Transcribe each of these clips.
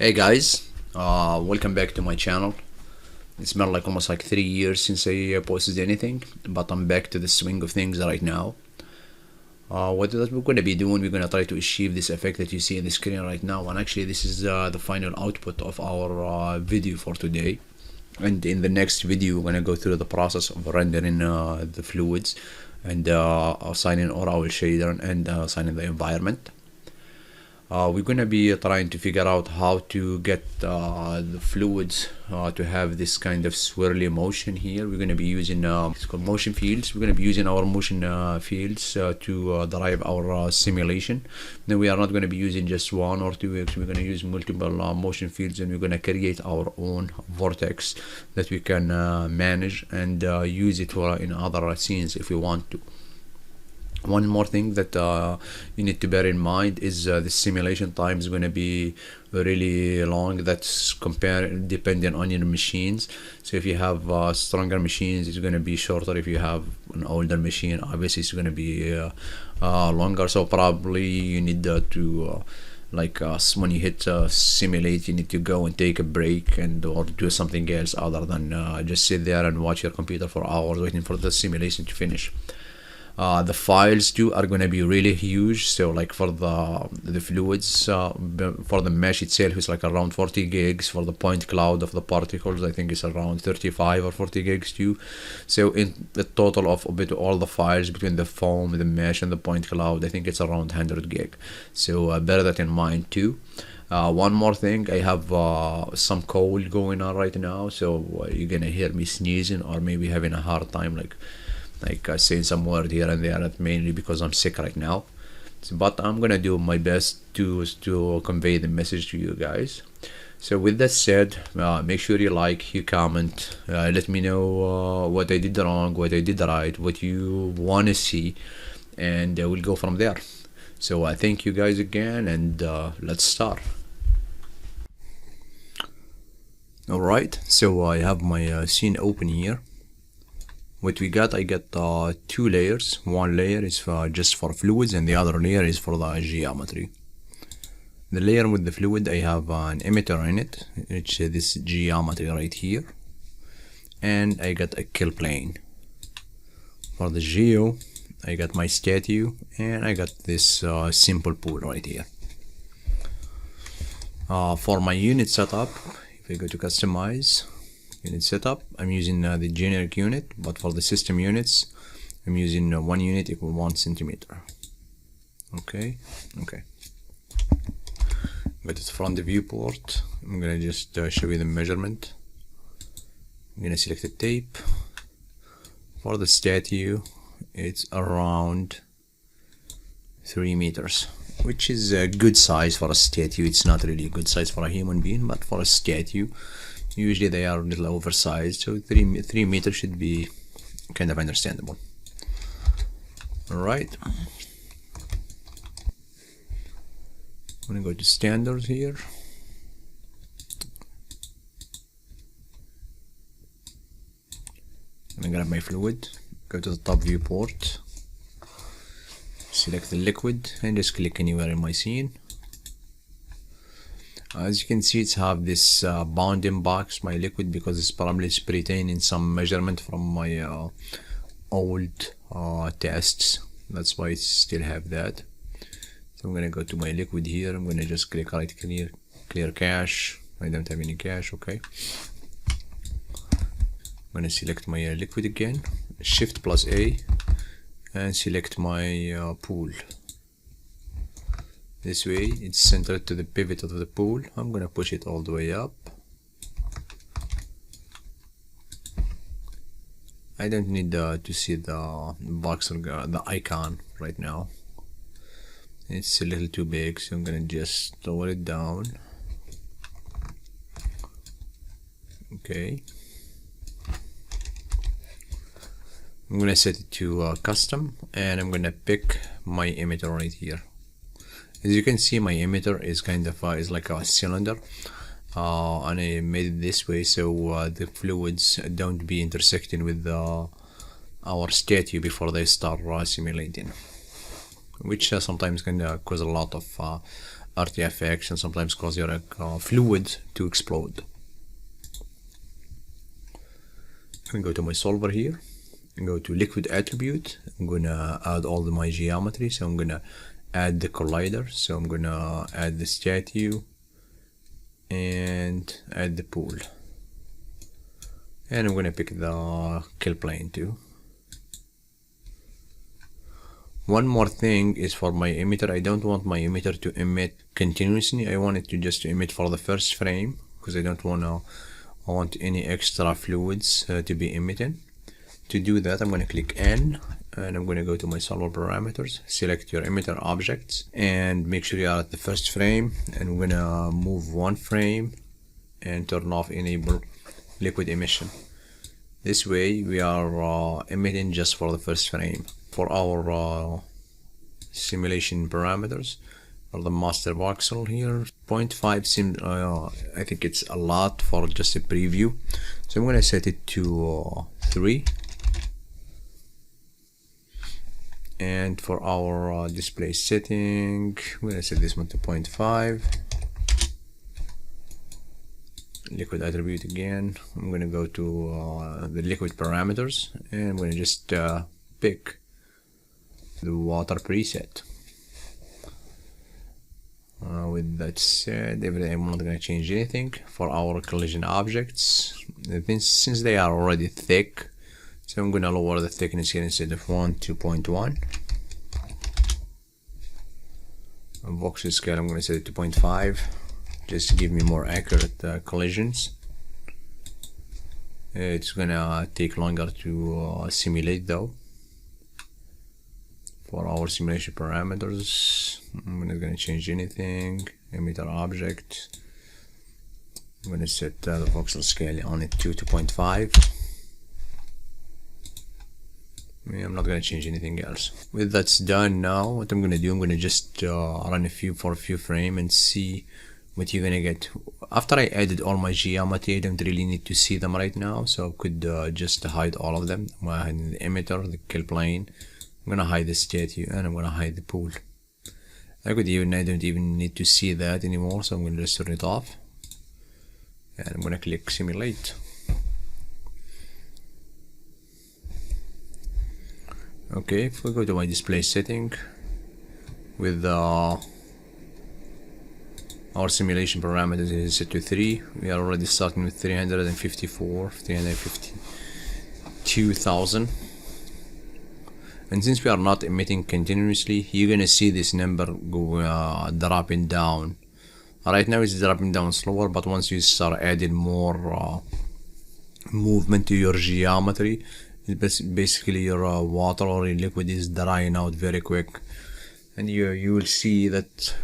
Hey guys, welcome back to my channel. It's been like almost like 3 years since I posted anything, but I'm back to the swing of things right now. What that we're gonna be doing, we're gonna try to achieve this effect that you see on the screen right now, and actually this is the final output of our video for today. And in the next video, we're gonna go through the process of rendering the fluids and assigning our shader and assigning the environment. We're gonna be trying to figure out how to get the fluids to have this kind of swirly motion here. We're gonna be using it's called motion fields. We're gonna be using our motion fields to derive our simulation. Then we are not gonna be using just one or two. We're gonna use multiple motion fields, and we're gonna create our own vortex that we can manage and use it in other scenes if we want to. One more thing that you need to bear in mind is the simulation time is going to be really long. That's depending on your machines. So if you have stronger machines, it's going to be shorter. If you have an older machine, obviously it's going to be longer. So probably you need to when you hit simulate, you need to go and take a break and or do something else other than just sit there and watch your computer for hours waiting for the simulation to finish. The files too are going to be really huge. So like for the fluids, for the mesh itself, it's like around 40 gigs. For the point cloud of the particles, I think it's around 35 or 40 gigs too. So in the total of all the files between the foam, the mesh, and the point cloud, I think it's around 100 gig. So bear that in mind too. One more thing, I have some cold going on right now, so you're gonna hear me sneezing or maybe having a hard time like saying some word here and there. That's mainly because I'm sick right now. But I'm gonna do my best to convey the message to you guys. So with that said, make sure you like, you comment, let me know what I did wrong, what I did right, what you want to see, and we'll go from there. So I thank you guys again, and let's start. Alright, so I have my scene open here. What we got, I got two layers. One layer is just for fluids, and the other layer is for the geometry. The layer with the fluid, I have an emitter in it, which is this geometry right here, and I got a kill plane. For the geo, I got my statue, and I got this simple pool right here. For my unit setup, if I go to customize unit setup, I'm using the generic unit, but for the system units, I'm using 1 unit equal 1 centimeter. Okay. Go to the front viewport. I'm gonna just show you the measurement. I'm gonna select the tape. For the statue, it's around 3 meters, which is a good size for a statue. It's not really a good size for a human being, but for a statue, usually they are a little oversized, so 3 meters should be kind of understandable. Alright, I'm gonna go to standards here. I'm gonna grab my fluid, go to the top viewport, select the liquid, and just click anywhere in my scene. As you can see, it's have this bounding box, my liquid, because it's probably retaining some measurement from my old tests. That's why it still have that. So I'm gonna go to my liquid here. I'm gonna just click right clear cache. I don't have any cache. Okay. I'm gonna select my liquid again, Shift plus A, and select my pool. This way it's centered to the pivot of the pool. I'm gonna push it all the way up. I don't need to see the box or the icon right now. It's a little too big, so I'm gonna just lower it down. Okay. I'm gonna set it to custom, and I'm gonna pick my emitter right here. As you can see, my emitter is kind of is like a cylinder, and I made it this way so the fluids don't be intersecting with our statue before they start simulating, which sometimes can cause a lot of RTFX and sometimes cause your fluid to explode. I'm gonna go to my solver here and go to liquid attribute. I'm gonna add all my geometry. So I'm gonna add the collider. So I'm gonna add the statue and add the pool. And I'm gonna pick the kill plane too. One more thing is for my emitter. I don't want my emitter to emit continuously. I want it to just emit for the first frame because I don't want any extra fluids to be emitting. To do that, I'm going to click N and I'm going to go to my solver parameters, select your emitter objects and make sure you are at the first frame, and I'm going to move one frame and turn off enable liquid emission. This way we are emitting just for the first frame. For our simulation parameters, for the master voxel here, 0.5 seems I think it's a lot for just a preview, so I'm gonna set it to 3. And for our display setting, I'm gonna set this one to 0.5. Liquid attribute again. I'm gonna go to the liquid parameters and I'm gonna just pick the water preset. With that said, I'm not gonna change anything. For our collision objects, since they are already thick, so I'm gonna lower the thickness here instead of 1 to 0.1. Voxel scale, I'm gonna set it to 0.5, just to give me more accurate collisions. It's gonna take longer to simulate though. For our simulation parameters, I'm not gonna change anything. Emitter object, I'm gonna set the voxel scale on it to 2.5. I'm not gonna change anything else. With that's done, now what I'm gonna do, I'm gonna just run a few frames and see what you're gonna get. After I added all my geometry, I don't really need to see them right now, so I could just hide all of them. I'm gonna hide the emitter, the kill plane. I'm gonna hide the statue and I'm gonna hide the pool. I don't even need to see that anymore, so I'm gonna just turn it off and I'm gonna click simulate. Okay, if we go to my display setting with our simulation parameters is set to 3, we are already starting with 352,000. And since we are not emitting continuously, you're gonna see this number go dropping down. Right now it's dropping down slower, but once you start adding more movement to your geometry, basically your water or your liquid is drying out very quick, and you will see that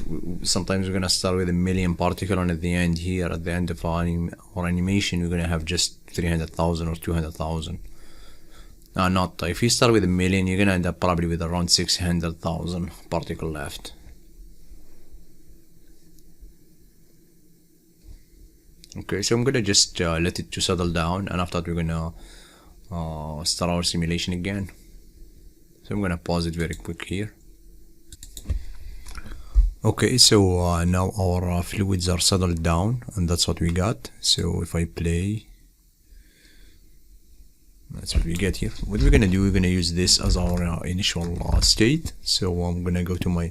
sometimes we're gonna start with 1,000,000 particle, and at the end here, at the end of our animation, we're gonna have just 300,000 or 200,000. Not if you start with 1,000,000, you're gonna end up probably with around 600,000 particle left. Okay, so I'm gonna just let it to settle down, and after that we're gonna start our simulation again. So I'm gonna pause it very quick here. Okay, so now our fluids are settled down, and that's what we got. So if I play, that's what we get here. What we're gonna do, we're gonna use this as our initial state. So I'm gonna go to my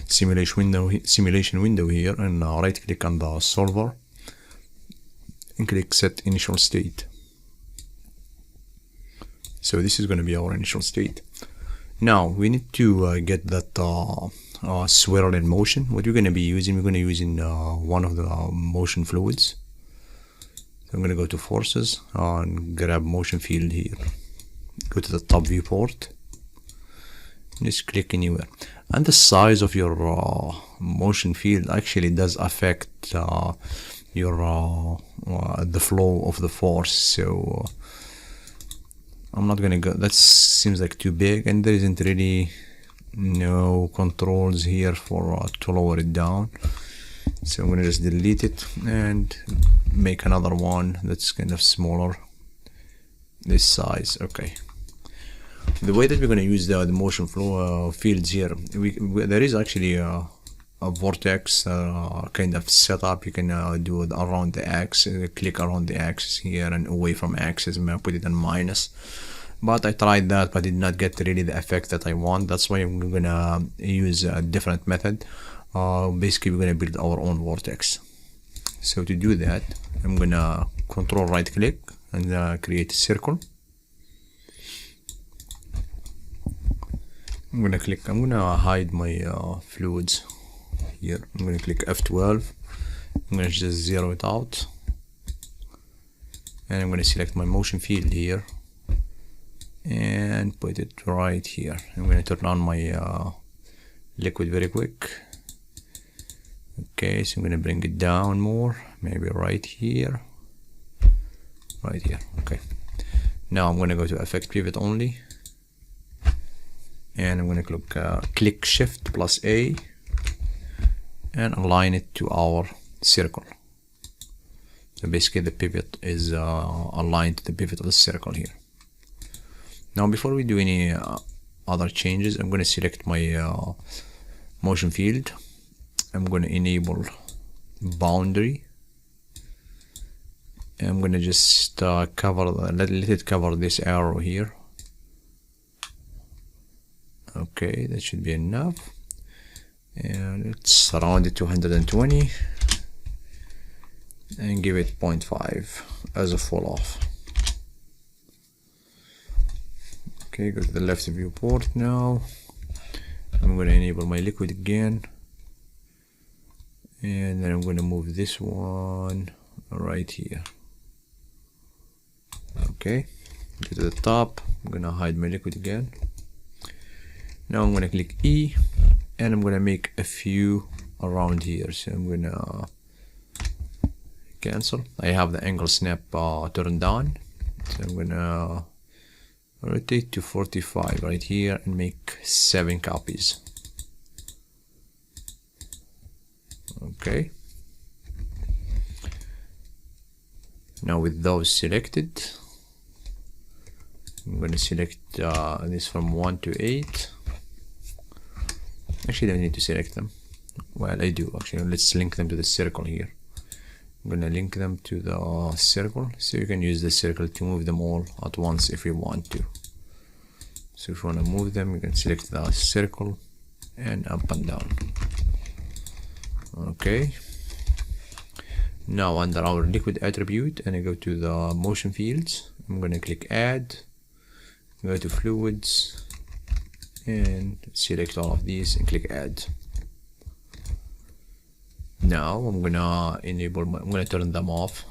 simulation window here and right click on the solver and click set initial state. So this is going to be our initial state. Now we need to get that swirl in motion. What we're going to be using, we're going to use in one of the motion fluids. So I'm going to go to forces and grab motion field here. Go to the top viewport. Just click anywhere. And the size of your motion field actually does affect your the flow of the force. So I'm not gonna go, that seems like too big, and there isn't really no controls here for to lower it down. So I'm gonna just delete it and make another one that's kind of smaller, this size. Okay, the way that we're gonna use the motion flow fields here, there is actually a vortex kind of setup. You can do it around the axis, click around the axis here and away from axis. I'm gonna put it on minus, but I tried that but did not get really the effect that I want. That's why I'm gonna use a different method. Basically we're gonna build our own vortex. So to do that, I'm gonna control right click and create a circle. I'm gonna hide my fluids here. I'm gonna click F12. I'm gonna just zero it out, and I'm gonna select my motion field here and put it right here. I'm gonna turn on my liquid very quick. Okay, so I'm gonna bring it down more, maybe right here. Okay, now I'm gonna go to effect pivot only, and I'm gonna click shift plus A and align it to our circle. So basically the pivot is aligned to the pivot of the circle here. Now before we do any other changes, I'm going to select my motion field. I'm going to enable boundary. I'm going to just let it cover this arrow here. Okay, that should be enough. And let's surround it to 120 and give it 0.5 as a fall off. Okay, go to the left viewport now. I'm going to enable my liquid again, and then I'm going to move this one right here. Okay, go to the top. I'm going to hide my liquid again. Now I'm going to click E, and I'm going to make a few around here. So I'm going to cancel. I have the angle snap turned on, so I'm going to rotate to 45 right here and make 7 copies. Okay, now with those selected, I'm going to select this from 1 to 8. Actually, I don't need to select them. Well, I do actually. Let's link them to the circle here. I'm going to link them to the circle, so you can use the circle to move them all at once if you want to. So if you want to move them, you can select the circle and up and down. Okay, now under our liquid attribute, and I go to the motion fields, I'm going to click add, go to fluids and select all of these and click add. Now I'm gonna I'm gonna turn them off,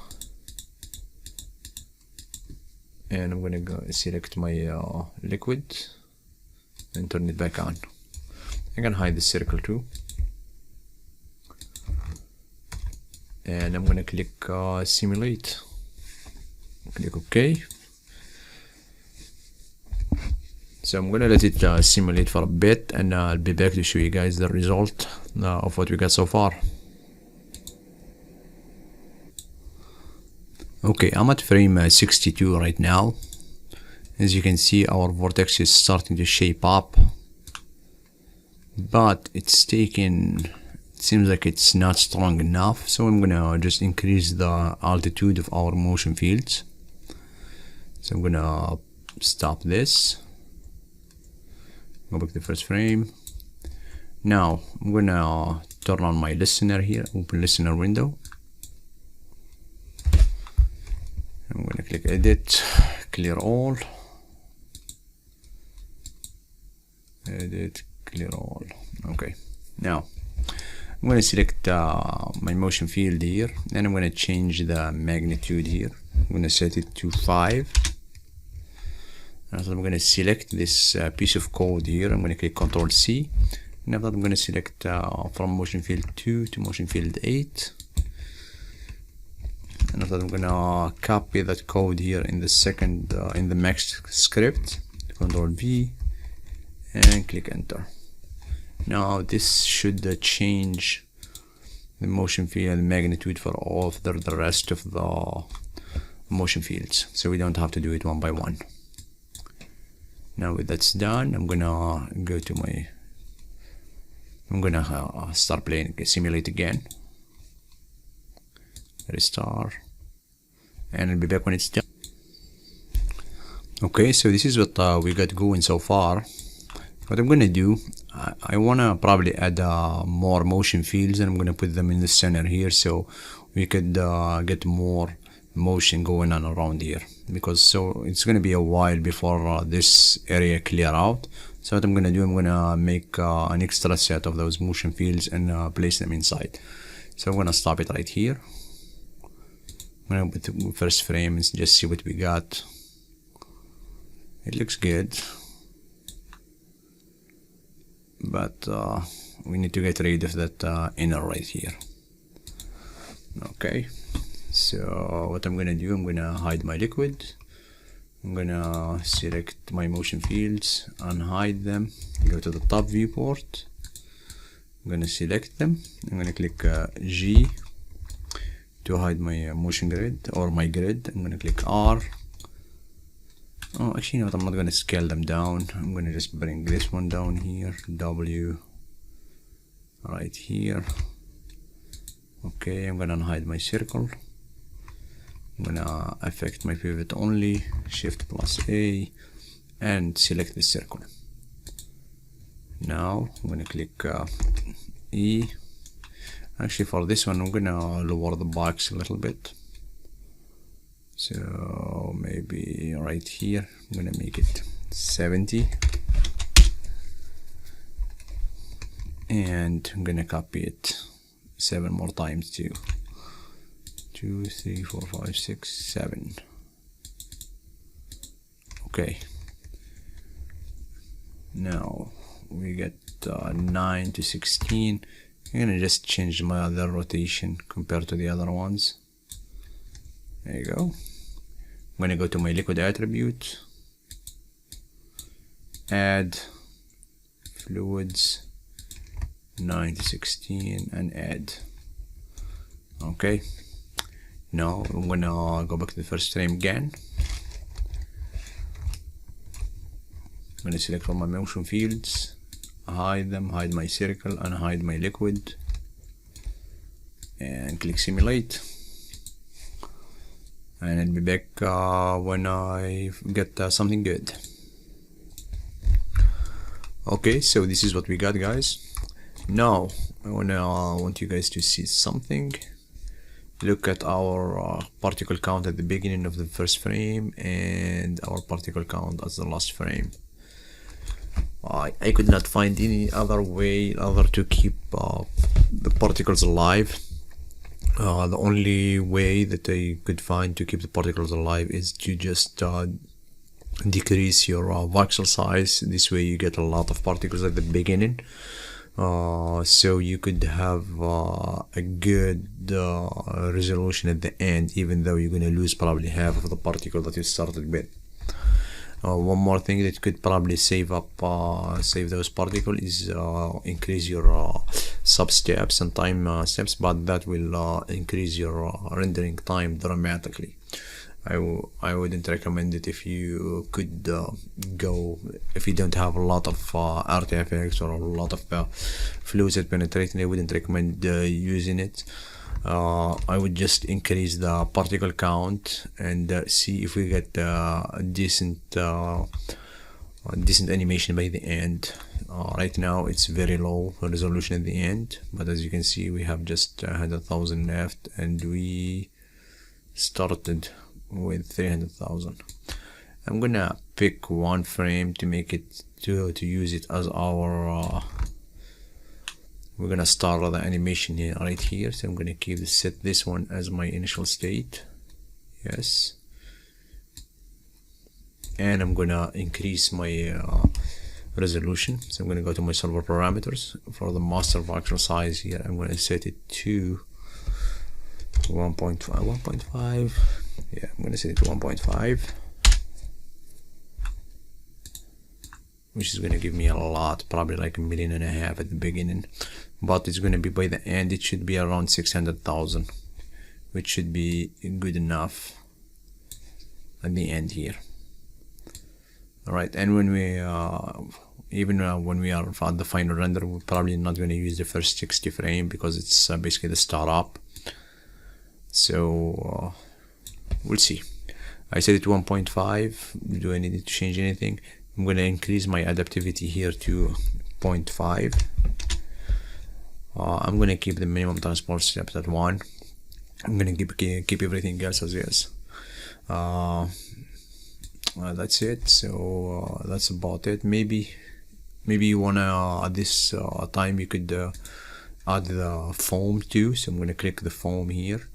and I'm gonna go select my liquid and turn it back on. I can hide the circle too, and I'm gonna click simulate, click OK. So I'm gonna let it simulate for a bit, and I'll be back to show you guys the result of what we got so far. Okay, I'm at frame 62 right now. As you can see, our vortex is starting to shape up, but it seems like it's not strong enough, so I'm gonna just increase the altitude of our motion fields. So I'm gonna stop this, go back to the first frame. Now I'm gonna turn on my listener here, open listener window. I'm going to click edit, clear all, edit, clear all. Okay, now I'm going to select my motion field here, and I'm going to change the magnitude here. I'm going to set it to 5. And so I'm going to select this piece of code here. I'm going to click Ctrl C. Now that I'm going to select from motion field 2 to motion field 8. And after I'm gonna copy that code here in the second in the Max script, Ctrl V and click enter. Now this should change the motion field and magnitude for all of the rest of the motion fields, so we don't have to do it one by one. Now with that's done, I'm gonna go to my I'm gonna start playing simulate again, restart, and I'll be back when it's done. Okay, so this is what we got going so far. What I'm gonna do, I wanna probably add more motion fields, and I'm gonna put them in the center here so we could get more motion going on around here, because so it's gonna be a while before this area clear out. So what I'm gonna do, I'm gonna make an extra set of those motion fields and place them inside. So I'm gonna stop it right here. I'm gonna put the first frame and just see what we got. It looks good, but we need to get rid of that inner right here. Okay, so what I'm gonna do, I'm gonna hide my liquid. I'm gonna select my motion fields and hide them. Go to the top viewport. I'm gonna select them. I'm gonna click G to hide my motion grid or my grid. I'm gonna click R. Oh, actually, you know what? I'm not gonna scale them down. I'm gonna just bring this one down here. W right here. Okay, I'm gonna hide my circle. I'm gonna affect my pivot only, Shift plus A, and select the circle. Now I'm gonna click E. Actually, for this one, I'm gonna lower the box a little bit. So maybe right here, I'm gonna make it 70. And I'm gonna copy it 7 more times too. 2, 3, 4, 5, 6, 7. Okay. Now we get 9 to 16. I'm gonna just change my other rotation compared to the other ones. There you go. I'm gonna go to my liquid attribute, add fluids 9 to 16 and add. Okay. Now I'm gonna go back to the first frame again. I'm gonna select all my motion fields, hide them, hide my circle and hide my liquid, and click simulate. And I'll be back when I get something good. Okay, so this is what we got, guys. Now I want you guys to see something. Look at our particle count at the beginning of the first frame and our particle count as the last frame. I could not find any other way other to keep the particles alive. The only way that I could find to keep the particles alive is to just decrease your voxel size. This way you get a lot of particles at the beginning. So you could have a good resolution at the end, even though you're gonna lose probably half of the particle that you started with. One more thing that could probably save those particles is increase your sub steps and time steps, but that will increase your rendering time dramatically. I wouldn't recommend it if you could if you don't have a lot of artifacts or a lot of fluids that penetrating. I wouldn't recommend using it. I would just increase the particle count and see if we get a decent animation by the end. Right now it's very low resolution at the end, but as you can see we have just 100,000 left and we started with 300,000. I'm gonna pick one frame to make it to use it as our we're gonna start the animation here right here. So I'm gonna set this one as my initial state. Yes, and I'm gonna increase my resolution. So I'm gonna go to my solver parameters. For the master voxel size here, I'm gonna set it to 1.5. Yeah, I'm gonna set it to 1.5, which is gonna give me a lot, probably like 1.5 million at the beginning, but it's gonna be by the end it should be around 600,000, which should be good enough at the end here. All right, and when we even when we are at the final render, we're probably not going to use the first 60 frame because it's basically the startup. So we'll see. I set it to 1.5. Do I need to change anything? I'm going to increase my adaptivity here to 0.5. I'm going to keep the minimum transport steps at 1. I'm going to keep everything else as is. That's it. So that's about it. Maybe you wanna at this time you could add the foam too. So I'm going to click the foam here.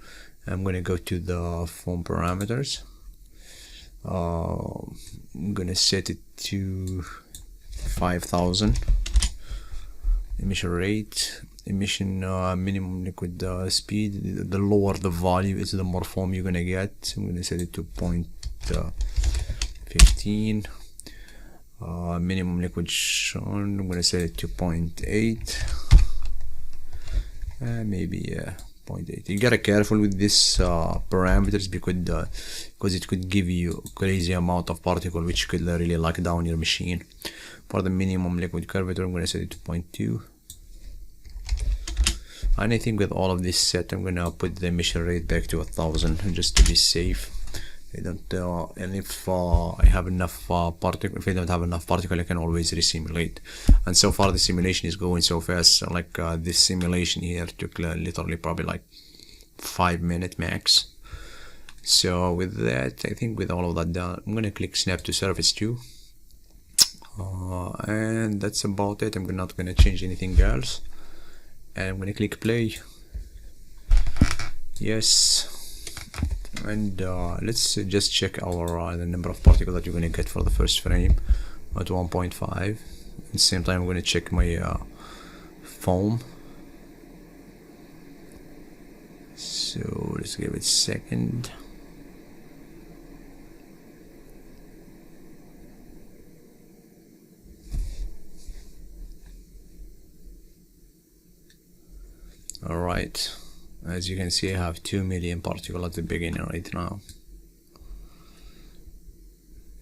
I'm going to go to the foam parameters. I'm going to set it to 5000. Emission rate, emission minimum liquid speed. The lower the value is, the more foam you're going to get. So I'm going to set it to 0.15. Minimum liquid shown, I'm going to set it to 0.8. Maybe 0.8. You gotta careful with this parameters because it could give you crazy amount of particle which could really lock down your machine. For the minimum liquid curvature, I'm going to set it to 0.2. And I think with all of this set, I'm going to put the emission rate back to 1000 just to be safe. I don't and if I have enough particle, if I don't have enough particle, I can always resimulate. And so far the simulation is going so fast. Like this simulation here took literally probably like 5 minutes max. So with that, I think with all of that done, I'm gonna click snap to surface 2. And that's about it. I'm not gonna change anything else. And I'm gonna click play. Yes. And let's just check our the number of particles that you're going to get for the first frame at 1.5. At the same time, I'm going to check my foam. So let's give it a second. All right. As you can see, I have 2 million particles at the beginning right now.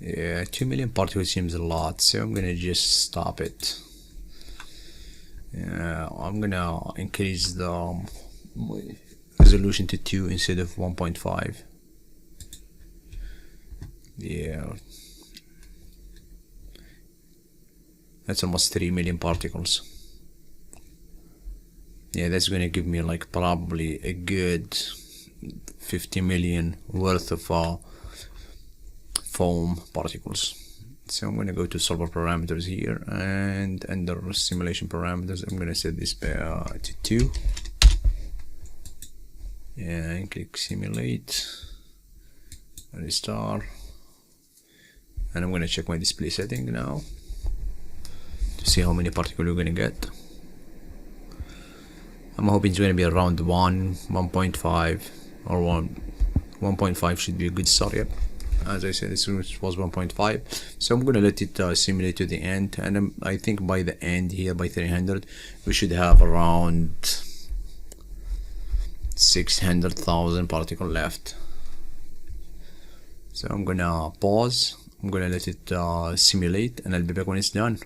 Yeah, 2 million particles seems a lot, so I'm gonna just stop it. Yeah, I'm gonna increase the resolution to 2 instead of 1.5. Yeah, that's almost 3 million particles. Yeah, that's gonna give me like probably a good 50 million worth of foam particles. So I'm gonna go to solver parameters here, and under simulation parameters, I'm gonna set this to 2. Yeah, and click simulate, restart, and I'm gonna check my display setting now to see how many particles we're gonna get. I'm hoping it's going to be around 1.5 or 1.5 should be a good start. Yep. As I said, this was 1.5, so I'm going to let it simulate to the end, and I think by the end here, by 300, we should have around 600,000 particles left. So I'm going to pause, I'm going to let it simulate, and I'll be back when it's done.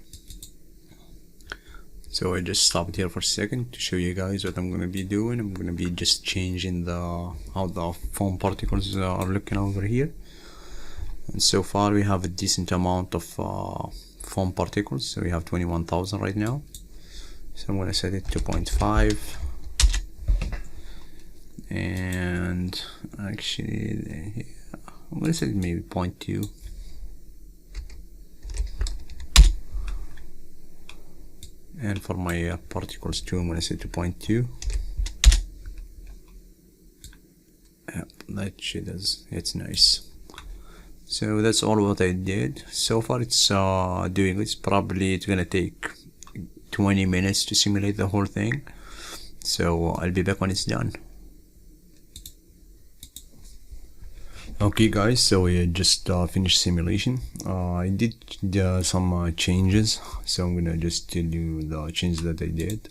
So I just stopped here for a second to show you guys what I'm gonna be doing. I'm gonna be just changing how the foam particles are looking over here. And so far we have a decent amount of foam particles. So we have 21,000 right now. So I'm gonna set it to 0.5. And actually, I'm gonna set it maybe 0.2. And for my particles too, I'm gonna set to 0.2. Yep, that shit it's nice. So that's all what I did so far. It's doing it's gonna take 20 minutes to simulate the whole thing, so I'll be back when it's done. Okay guys, so we just finished simulation. I did some changes, so I'm gonna just tell you the changes that I did.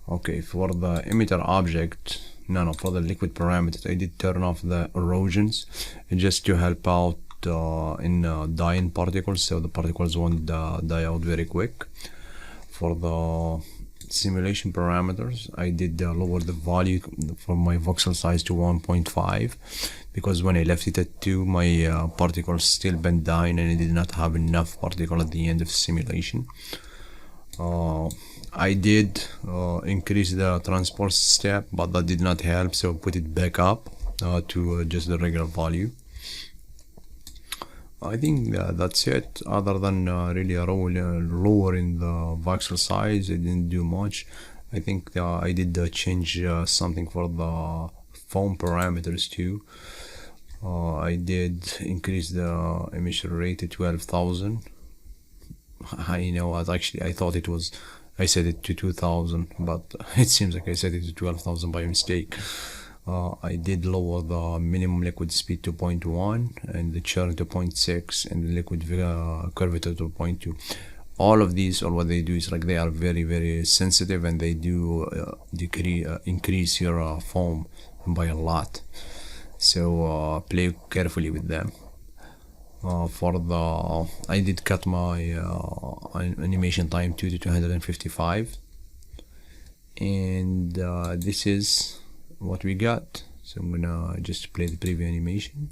Okay, for the emitter object, for the liquid parameters, I did turn off the erosions just to help out in dying particles, so the particles won't die out very quick. For the simulation parameters, I did lower the value from my voxel size to 1.5 because when I left it at 2, my particles still bent down and I did not have enough particle at the end of the simulation. I did increase the transport step, but that did not help, so put it back up to just the regular value. I think that's it. Other than really lowering the voxel size, it didn't do much. I think I did change something for the foam parameters too. I did increase the emission rate to 12,000. I know, I thought it was, I set it to 2,000, but it seems like I set it to 12,000 by mistake. I did lower the minimum liquid speed to 0.1 and the churn to 0.6 and the liquid curvature to 0.2. All of these, or what they do is like they are very, very sensitive, and they do increase your foam by a lot. So play carefully with them. I did cut my animation time to 255, and this is what we got. So I'm gonna just play the preview animation.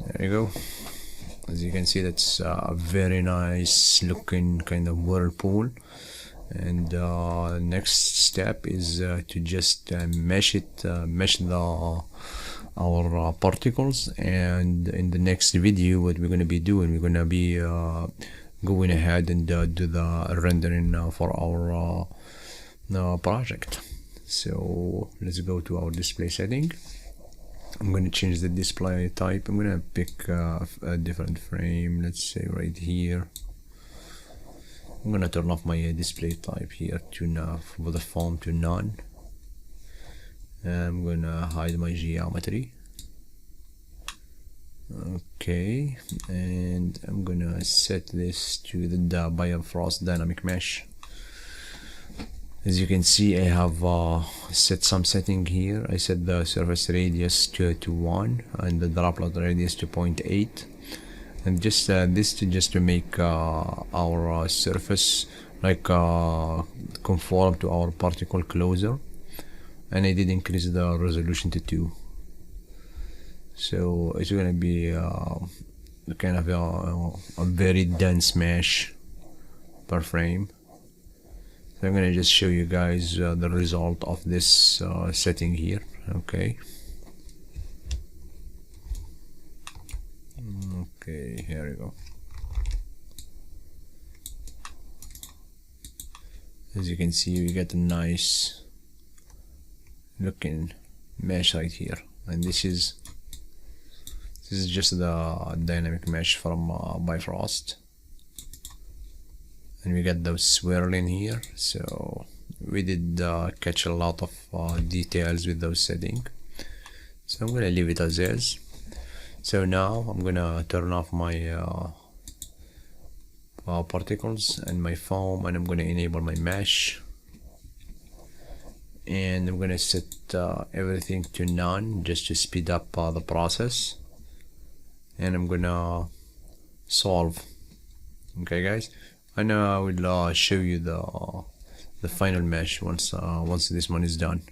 There you go. As you can see, that's a very nice looking kind of whirlpool. And next step is to just mesh our particles. And in the next video, what we're gonna be doing, we're gonna be going ahead and do the rendering for our project. So let's go to our display setting. I'm going to change the display type. I'm going to pick a different frame, let's say right here. I'm going to turn off my display type here to for the foam to none. I'm going to hide my geometry. Okay, and I'm going to set this to the bifrost dynamic mesh. As you can see, I have set some setting here. I set the surface radius to 1 and the droplet radius to 0.8, and just this to make our surface like conform to our particle closer. And I did increase the resolution to 2, so it's gonna be kind of a very dense mesh per frame. I'm going to just show you guys the result of this setting here. Okay, here we go. As you can see, we get a nice looking mesh right here, and this is just the dynamic mesh from Bifrost. And we got those swirling here, so we did catch a lot of details with those settings. So I'm gonna leave it as is. So now I'm gonna turn off my particles and my foam, and I'm gonna enable my mesh, and I'm gonna set everything to none just to speed up the process, and I'm gonna solve. Okay guys, I know I will show you the final mesh once this one is done.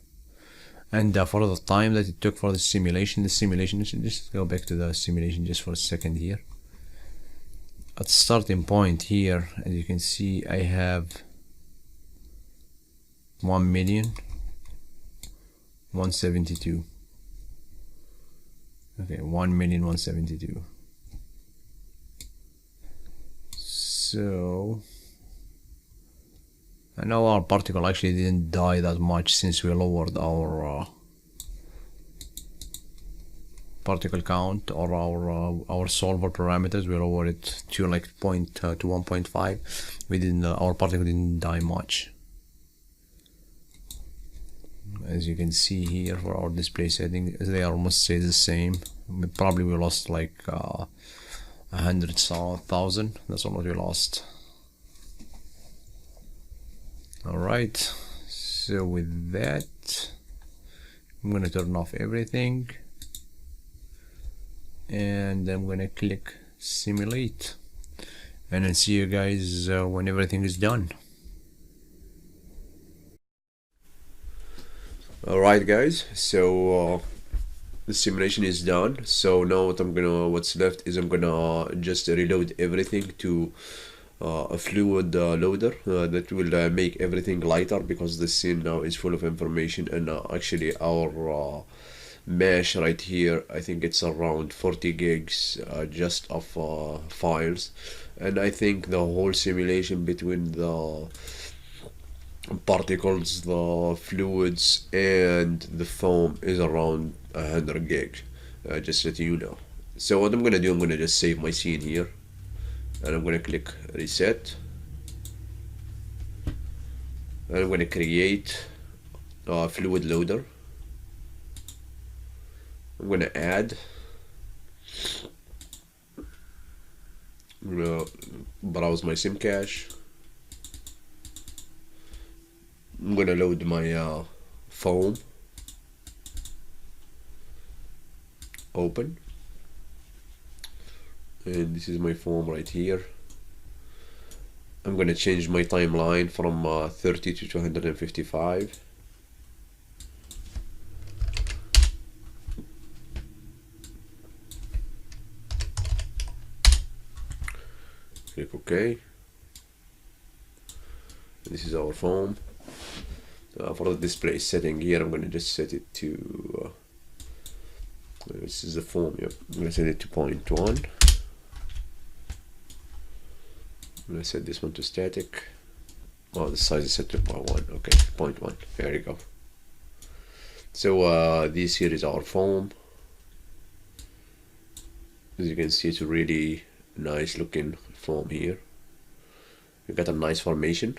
And for the time that it took for the simulation, just go back to the simulation just for a second here. At the starting point here, as you can see, I have 1,172,000. Okay, 1,172,000. So I know our particle actually didn't die that much since we lowered our particle count, or our solver parameters. We lowered it to like 1.5. We didn't. Our particle didn't die much. As you can see here for our display setting, they almost stay the same. We lost like 100,000. That's all what we lost. Alright, so with that, I'm gonna turn off everything, and I'm gonna click simulate, and I'll see you guys when everything is done. Alright guys, so the simulation is done. So now what's left is I'm gonna just reload everything to a fluid loader that will make everything lighter, because the scene now is full of information. And actually our mesh right here, I think it's around 40 gigs just of files. And I think the whole simulation between the particles, the fluids, and the foam is around 100 gigs, just let you know. So what I'm gonna do, I'm gonna just save my scene here, and I'm gonna click reset, and I'm gonna create a fluid loader. I'm gonna add, I'm gonna browse my sim cache. I'm gonna load my foam, open, and this is my foam right here. I'm gonna change my timeline from 30 to 255. Click OK. This is our foam. For the display setting here, I'm gonna just set it to this is the foam. Yep, I'm gonna set it to 0.1. I'm gonna set this one to static. Oh, the size is set to 0.1. Okay, 0.1. There you go. So this here is our foam. As you can see, it's a really nice looking foam here. You got a nice formation.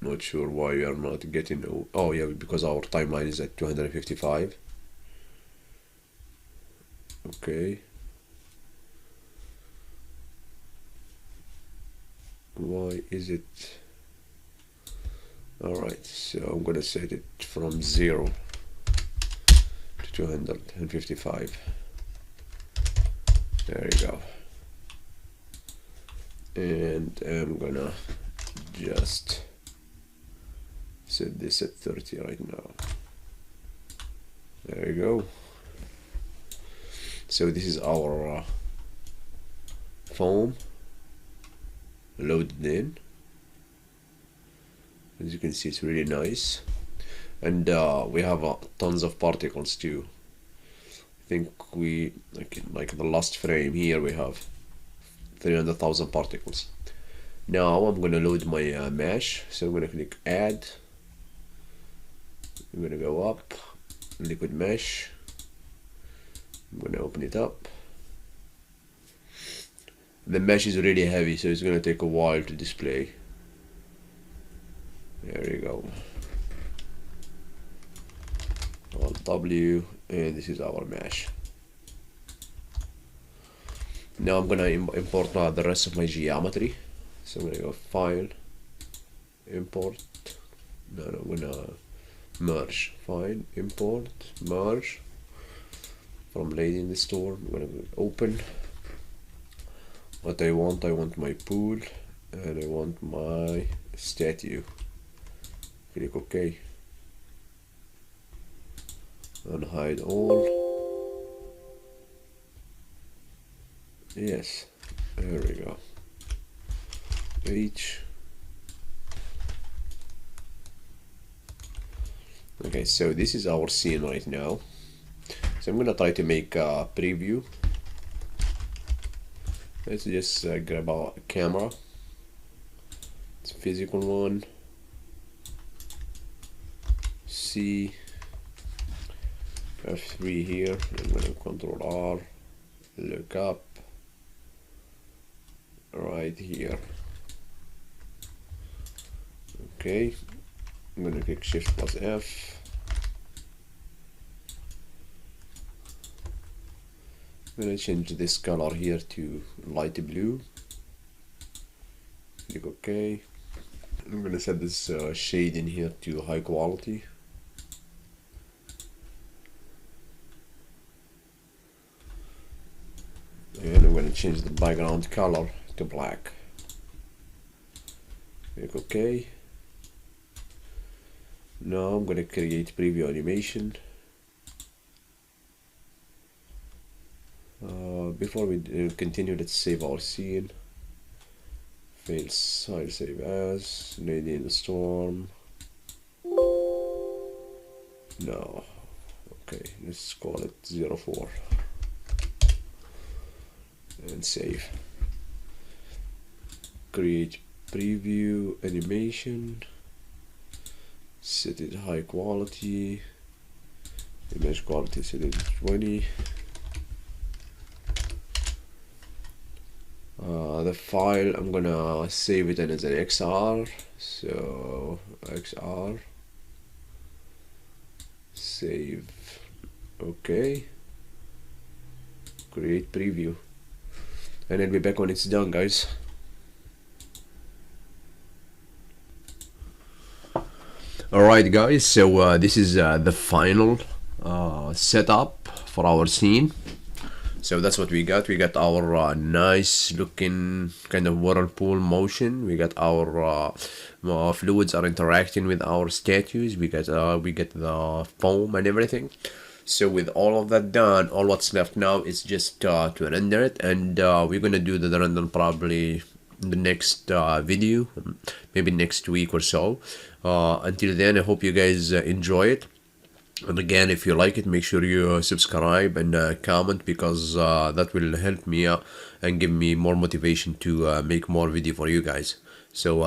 Not sure why we are not getting. Oh yeah, because our timeline is at 255. Okay. Why is it? Alright, so I'm gonna set it from 0 to 255. There you go. And I'm gonna just set this at 30 right now. There you go. So this is our foam loaded in. As you can see, it's really nice, and we have tons of particles too. I think we like the last frame here we have 300,000 particles. Now I'm gonna load my mesh, so I'm gonna click add. I'm gonna go up, liquid mesh. I'm gonna open it up. The mesh is really heavy, so it's gonna take a while to display. There you go. Alt W, and this is our mesh. Now I'm gonna import the rest of my geometry. So I'm gonna go File, Import. No, I'm gonna merge. File, Import, Merge. From Lady in the Store, I'm gonna go Open. What I want my pool, and I want my statue. Click OK. And hide all. Yes, there we go. H. Okay, so this is our scene right now. So I'm gonna try to make a preview. Let's just grab our camera. It's a physical one. C. F3 here. I'm gonna Control R. Look up. Right here. Okay. I'm gonna click Shift plus F. I'm gonna change this color here to light blue. Click OK. I'm gonna set this shade in here to high quality. change the background color to black. Click OK. Now I'm gonna create preview animation. Before we continue, let's save our scene. File save as Lady in the Storm. No. Okay, let's call it 04 and save. Create preview animation. Set it high quality. Image quality set it to 20. The file, I'm gonna save it as an XR. So XR, save. Okay, create preview, and I'll be back when it's done, guys. Alright guys, so this is the final setup for our scene. So that's what we got. We got our nice looking kind of whirlpool motion. We got our fluids are interacting with our statues. We get the foam and everything. So with all of that done, all what's left now is just to render it, and we're gonna do the render probably in the next video, maybe next week or so. Until then, I hope you guys enjoy it. And again, if you like it, make sure you subscribe and comment, because that will help me and give me more motivation to make more video for you guys. So